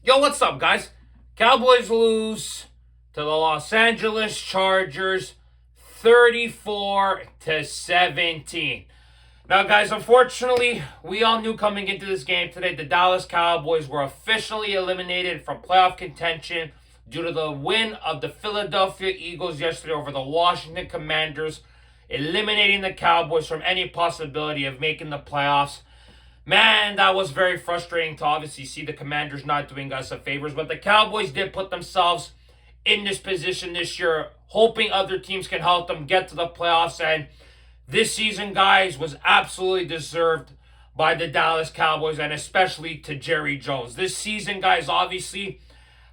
Yo, what's up, guys? Cowboys lose to the Los Angeles Chargers 34-17. Now, guys, unfortunately, we all knew coming into this game today the Dallas Cowboys were officially eliminated from playoff contention due to the win of the Philadelphia Eagles yesterday over the Washington Commanders, eliminating the Cowboys from any possibility of making the playoffs. Man, that was very frustrating to obviously see the Commanders not doing us a favors, but the Cowboys did put themselves in this position this year, hoping other teams can help them get to the playoffs. And this season, guys, was absolutely deserved by the Dallas Cowboys and especially to Jerry Jones. This season, guys, obviously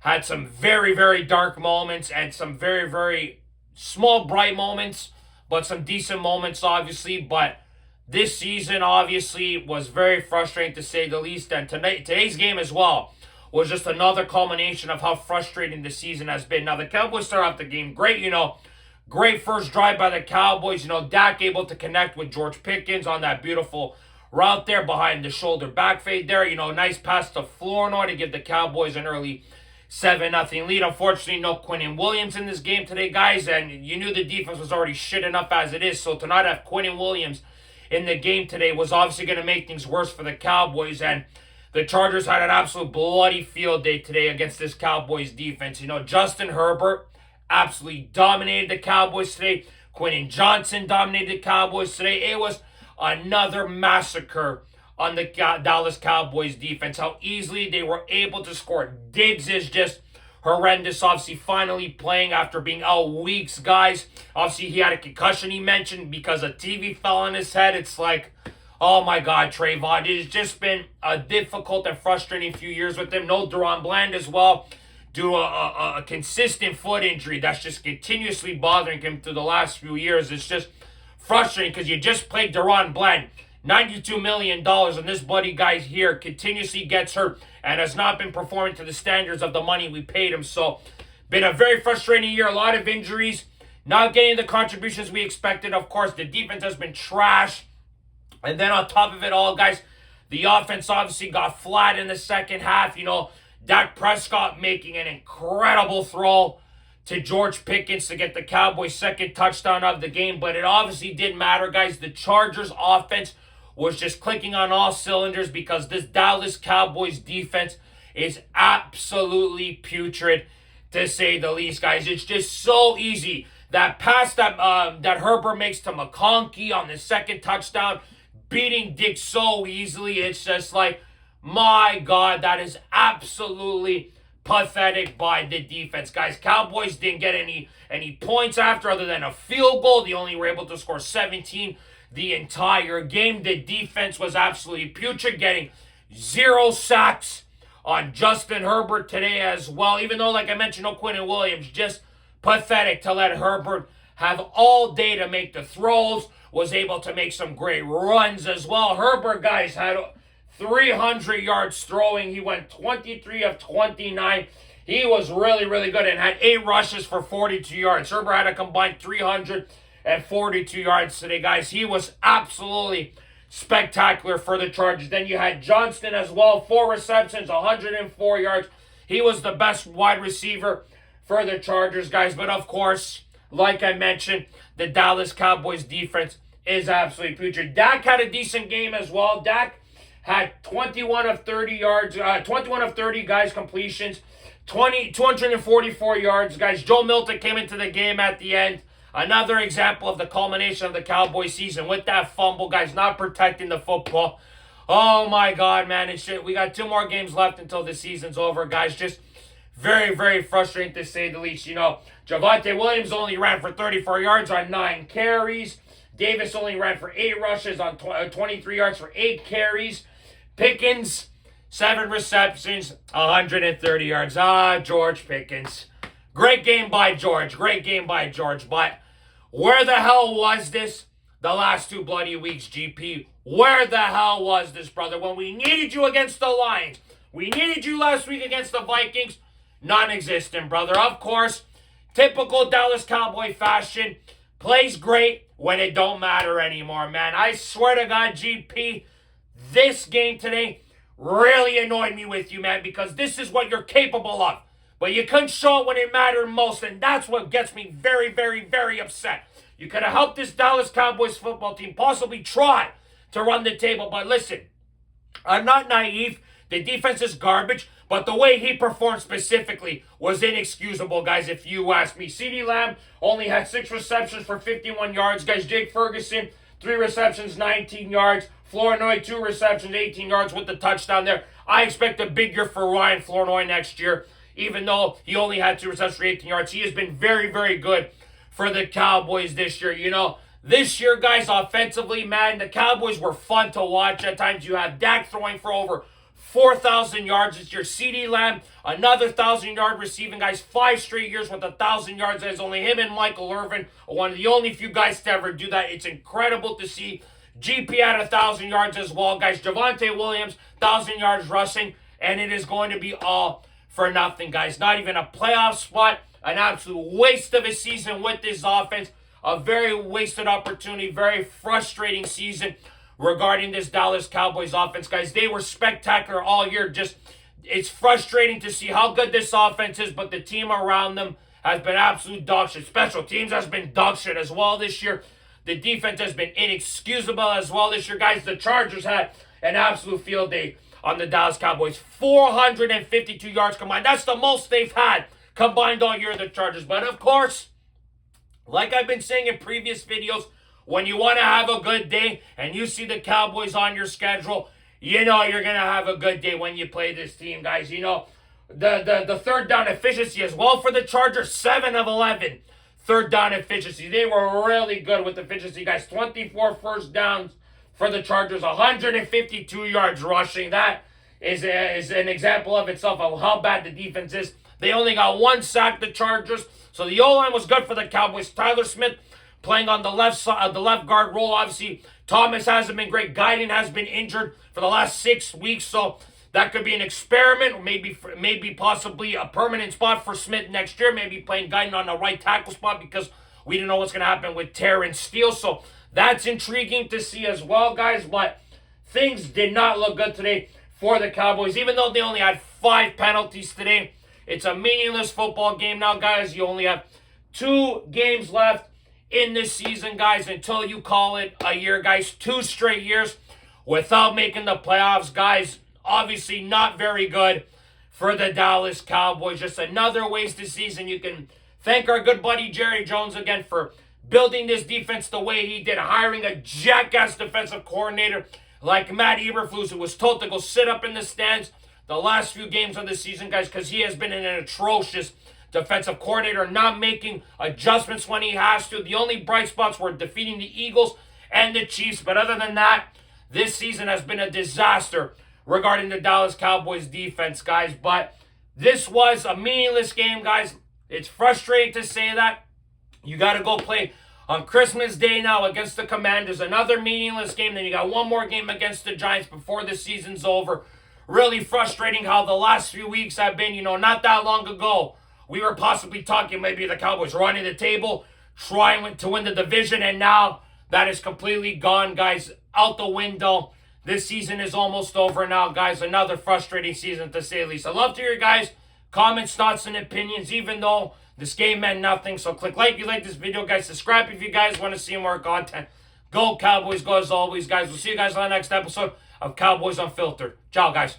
had some very, very dark moments and some very, very small, bright moments, but some decent moments, obviously. But this season, obviously, was very frustrating to say the least. And today's game as well was just another culmination of how frustrating the season has been. Now, the Cowboys start off the game great, great first drive by the Cowboys. Dak able to connect with George Pickens on that beautiful route there behind the shoulder back fade there. Nice pass to Flournoy to give the Cowboys an early 7-0 lead. Unfortunately, no Quinnen Williams in this game today, guys. And you knew the defense was already shit enough as it is. So to not have Quinnen Williams in the game today was obviously going to make things worse for the Cowboys. And the Chargers had an absolute bloody field day today against this Cowboys defense. Justin Herbert absolutely dominated the Cowboys today. Quentin Johnson dominated the Cowboys today. It was another massacre on the Dallas Cowboys defense. How easily they were able to score. Diggs is just horrendous. Obviously, finally playing after being out weeks, guys. Obviously, he had a concussion he mentioned because a TV fell on his head. It's like, oh my God, Trayvon. It has just been a difficult and frustrating few years with him. No Deron Bland as well, due to a consistent foot injury that's just continuously bothering him through the last few years. It's just frustrating because you just played Deron Bland. $92 million, and this buddy guy here continuously gets hurt and has not been performing to the standards of the money we paid him. So, been a very frustrating year. A lot of injuries, not getting the contributions we expected. Of course, the defense has been trash. And then on top of it all, guys, the offense obviously got flat in the second half. Dak Prescott making an incredible throw to George Pickens to get the Cowboys' second touchdown of the game. But it obviously didn't matter, guys. The Chargers' offense was just clicking on all cylinders because this Dallas Cowboys defense is absolutely putrid, to say the least, guys. It's just so easy. That pass that Herbert makes to McConkey on the second touchdown, beating Diggs so easily. It's just like, my God, that is absolutely pathetic by the defense, guys. Cowboys didn't get any points after other than a field goal. They only were able to score 17 the entire game. The defense was absolutely putrid, getting 0 sacks on Justin Herbert today as well. Even though, like I mentioned, no Quinnen Williams, just pathetic to let Herbert have all day to make the throws. Was able to make some great runs as well. Herbert, guys, had 300 yards throwing. He went 23 of 29. He was really, really good and had 8 rushes for 42 yards. Herbert had a combined 342 yards today, guys. He was absolutely spectacular for the Chargers. Then you had Johnston as well, 4 receptions, 104 yards. He was the best wide receiver for the Chargers, guys. But of course, like I mentioned, the Dallas Cowboys defense is absolutely putrid. Dak had a decent game as well. Dak had 21 of 30 yards, 21 of 30, guys, completions, 244 yards, guys. Joe Milton came into the game at the end. Another example of the culmination of the Cowboys season with that fumble, guys, not protecting the football. Oh my God, man. We got 2 more games left until the season's over, guys. Just very, very frustrating to say the least. Javonte Williams only ran for 34 yards on 9 carries. Davis only ran for 8 rushes on 23 yards for 8 carries. Pickens, 7 receptions, 130 yards. George Pickens. Great game by George. Great game by George. But where the hell was this the last 2 bloody weeks, GP? Where the hell was this, brother? When we needed you against the Lions. We needed you last week against the Vikings. Non-existent, brother. Of course, typical Dallas Cowboy fashion. Plays great when it don't matter anymore, man. I swear to God, GP, this game today really annoyed me with you, man, because this is what you're capable of. But you couldn't show it when it mattered most, and that's what gets me very, very, very upset. You could have helped this Dallas Cowboys football team possibly try to run the table, but listen, I'm not naive. The defense is garbage, but the way he performed specifically was inexcusable, guys, if you ask me. CeeDee Lamb only had 6 receptions for 51 yards. Guys, Jake Ferguson, 3 receptions, 19 yards. Flournoy, 2 receptions, 18 yards with the touchdown there. I expect a big year for Ryan Flournoy next year, even though he only had 2 receptions for 18 yards. He has been very, very good for the Cowboys this year. You know, this year, guys, offensively, man, the Cowboys were fun to watch. At times, you have Dak throwing for over 4,000 yards this year. CeeDee Lamb, another 1,000-yard receiving, guys. 5 straight years with 1,000 yards. There's only him and Michael Irvin, one of the only few guys to ever do that. It's incredible to see. GP at 1,000 yards as well, guys. Javonte Williams, 1,000 yards rushing, and it is going to be all for nothing, guys. Not even a playoff spot. An absolute waste of a season with this offense. A very wasted opportunity. Very frustrating season regarding this Dallas Cowboys offense, guys. They were spectacular all year. Just, it's frustrating to see how good this offense is, but the team around them has been absolute dog shit. Special teams has been dog shit as well this year. The defense has been inexcusable as well this year, guys. The Chargers had an absolute field day on the Dallas Cowboys. 452 yards combined. That's the most they've had combined all year, the Chargers. But of course, like I've been saying in previous videos, when you want to have a good day and you see the Cowboys on your schedule, you know you're going to have a good day when you play this team, guys. You know, the third down efficiency as well for the Chargers, 7 of 11. Third down efficiency. They were really good with efficiency, guys. 24 first downs for the Chargers, 152 yards rushing. That is an example of itself of how bad the defense is. They only got 1 sack, the Chargers. So the O-line was good for the Cowboys. Tyler Smith playing on the left side, the left guard role. Obviously, Thomas hasn't been great. Guyton has been injured for the last 6 weeks. So that could be an experiment, or maybe possibly a permanent spot for Smith next year. Maybe playing Guyton on the right tackle spot because we don't know what's going to happen with Terrence Steele. So that's intriguing to see as well, guys. But things did not look good today for the Cowboys. Even though they only had 5 penalties today, it's a meaningless football game now, guys. You only have 2 games left in this season, guys, until you call it a year, guys. 2 straight years without making the playoffs, guys. Obviously not very good for the Dallas Cowboys. Just another wasted season. You can thank our good buddy Jerry Jones again for building this defense the way he did, hiring a jackass defensive coordinator like Matt Eberflus, who was told to go sit up in the stands the last few games of the season, guys, because he has been an atrocious defensive coordinator, not making adjustments when he has to. The only bright spots were defeating the Eagles and the Chiefs, but other than that, this season has been a disaster regarding the Dallas Cowboys defense, guys. But this was a meaningless game, guys. It's frustrating to say that. You got to go play on Christmas Day now against the Commanders. Another meaningless game. Then you got one more game against the Giants before the season's over. Really frustrating how the last few weeks have been. You know, not that long ago, we were possibly talking maybe the Cowboys running the table, trying to win the division, and now that is completely gone, guys, out the window. This season is almost over now, guys. Another frustrating season, to say the least. I'd love to hear your guys' comments, thoughts, and opinions, even though this game meant nothing. So click like if you like this video, guys. Subscribe if you guys want to see more content. Go Cowboys, go as always, guys. We'll see you guys on the next episode of Cowboys Unfiltered. Ciao, guys.